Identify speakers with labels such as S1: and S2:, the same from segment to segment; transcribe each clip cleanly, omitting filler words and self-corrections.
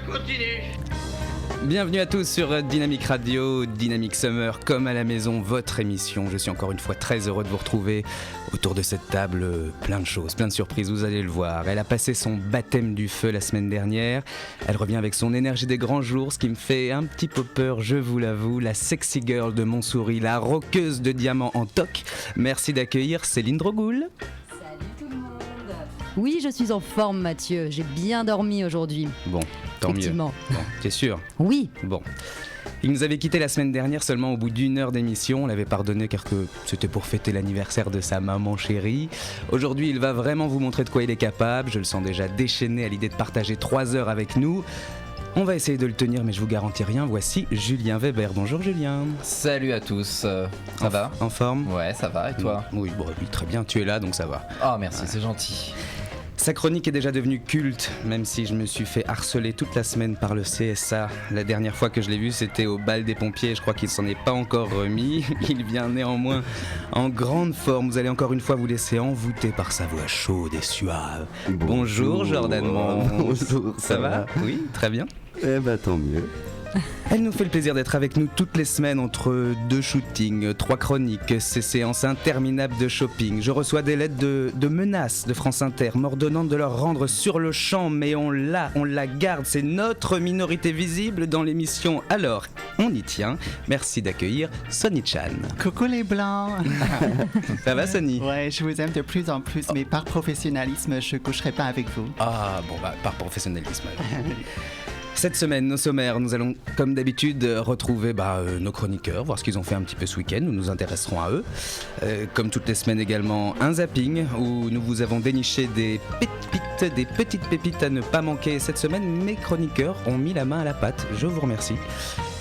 S1: continue.
S2: Bienvenue à tous sur Dynamic Radio, Dynamic Summer, comme à la maison, votre émission. Je suis encore une fois très heureux de vous retrouver autour de cette table. Plein de choses, plein de surprises, vous allez le voir. Elle a passé son baptême du feu la semaine dernière. Elle revient avec son énergie des grands jours, ce qui me fait un petit peu peur, je vous l'avoue. La sexy girl de Montsouris, la rockeuse de diamants en toc. Merci d'accueillir Céline Drogoul.
S3: Salut tout le monde. Oui, je suis en forme, Mathieu. J'ai bien dormi aujourd'hui.
S2: Bon, tant mieux. Bon, t'es sûr ?
S3: Oui.
S2: Bon. Il nous avait quitté la semaine dernière seulement au bout d'1 heure d'émission. On l'avait pardonné car que c'était pour fêter l'anniversaire de sa maman chérie. Aujourd'hui, il va vraiment vous montrer de quoi il est capable. Je le sens déjà déchaîné à l'idée de partager 3 heures avec nous. On va essayer de le tenir, mais je vous garantis rien. Voici Julien Weber. Bonjour Julien.
S4: Salut à tous. Ça va ?
S2: En forme ?
S4: Ouais, ça va. Et toi ?
S2: Oui, très bien. Tu es là, donc ça va.
S4: Oh, merci, c'est gentil.
S2: Sa chronique est déjà devenue culte, même si je me suis fait harceler toute la semaine par le CSA. La dernière fois que je l'ai vu, c'était au bal des pompiers. Je crois qu'il s'en est pas encore remis. Il vient néanmoins en grande forme. Vous allez encore une fois vous laisser envoûter par sa voix chaude et suave. Bonjour Jordan Mons.
S5: Bonjour,
S2: ça va ? Oui, très bien.
S5: Eh ben tant mieux.
S2: Elle nous fait le plaisir d'être avec nous toutes les semaines entre 2 shootings, 3 chroniques, ces séances interminables de shopping. Je reçois des lettres de menaces de France Inter, m'ordonnant de leur rendre sur le champ, mais on la garde, c'est notre minorité visible dans l'émission. Alors, on y tient. Merci d'accueillir Sonny Chan.
S6: Coucou les blancs.
S2: Ça va Sonny ?
S6: Ouais, je vous aime de plus en plus, mais par professionnalisme, je coucherai pas avec vous.
S2: Ah bon, par professionnalisme alors. Cette semaine, nos sommaires, nous allons comme d'habitude retrouver nos chroniqueurs, voir ce qu'ils ont fait un petit peu ce week-end, nous nous intéresserons à eux. Comme toutes les semaines également, un zapping où nous vous avons déniché des petites pépites à ne pas manquer. Cette semaine, mes chroniqueurs ont mis la main à la pâte, je vous remercie.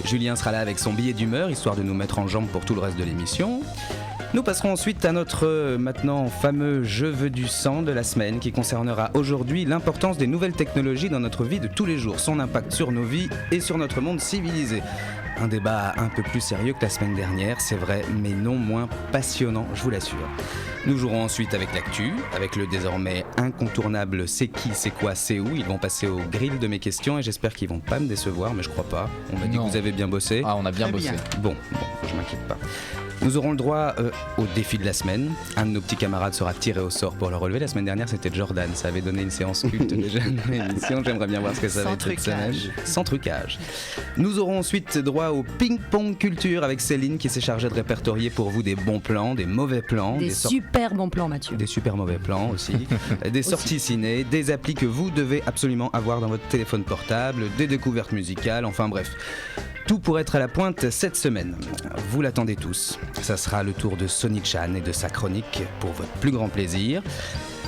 S2: Julien sera là avec son billet d'humeur, histoire de nous mettre en jambe pour tout le reste de l'émission. Nous passerons ensuite à notre maintenant fameux Je veux du sang de la semaine qui concernera aujourd'hui l'importance des nouvelles technologies dans notre vie de tous les jours, son impact sur nos vies et sur notre monde civilisé. Un débat un peu plus sérieux que la semaine dernière, c'est vrai, mais non moins passionnant, je vous l'assure. Nous jouerons ensuite avec l'actu, avec le désormais incontournable C'est qui, c'est quoi, c'est où. Ils vont passer au grill de mes questions et j'espère qu'ils vont pas me décevoir, mais je crois pas. On m'a dit que vous avez bien bossé.
S4: Ah, on a bien bossé.
S2: Bon, je m'inquiète pas. Nous aurons le droit au défi de la semaine. Un de nos petits camarades sera tiré au sort pour le relever. La semaine dernière, c'était Jordan. Ça avait donné une séance culte déjà dans l'émission. J'aimerais bien voir ce que ça va être cette semaine. Sans trucage. Nous aurons ensuite droit au ping-pong culture avec Céline qui s'est chargée de répertorier pour vous des bons plans, des mauvais plans.
S3: Des super bons plans, Mathieu.
S2: Des super mauvais plans aussi. Des sorties ciné, des applis que vous devez absolument avoir dans votre téléphone portable, des découvertes musicales, enfin bref. Tout pour être à la pointe cette semaine. Vous l'attendez tous. Ça sera le tour de Sonny Chan et de sa chronique pour votre plus grand plaisir.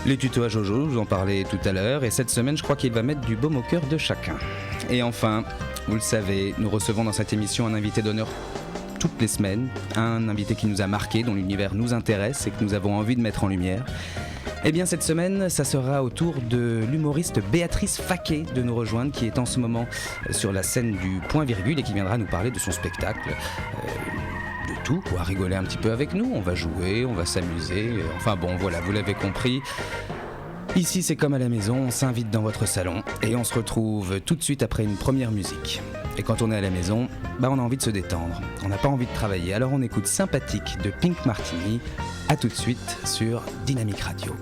S2: Les tutos à Jojo, je vous en parlais tout à l'heure. Et cette semaine, je crois qu'il va mettre du baume au cœur de chacun. Et enfin, vous le savez, nous recevons dans cette émission un invité d'honneur toutes les semaines. Un invité qui nous a marqué, dont l'univers nous intéresse et que nous avons envie de mettre en lumière. Eh bien cette semaine, ça sera au tour de l'humoriste Béatrice Faquet de nous rejoindre, qui est en ce moment sur la scène du Point Virgule et qui viendra nous parler de son spectacle. De tout, quoi, rigoler un petit peu avec nous. On va jouer, on va s'amuser. Enfin bon, voilà, vous l'avez compris. Ici, c'est comme à la maison, on s'invite dans votre salon et on se retrouve tout de suite après une première musique. Et quand on est à la maison, on a envie de se détendre. On n'a pas envie de travailler, alors on écoute Sympathique de Pink Martini. A tout de suite sur Dynamic Radio.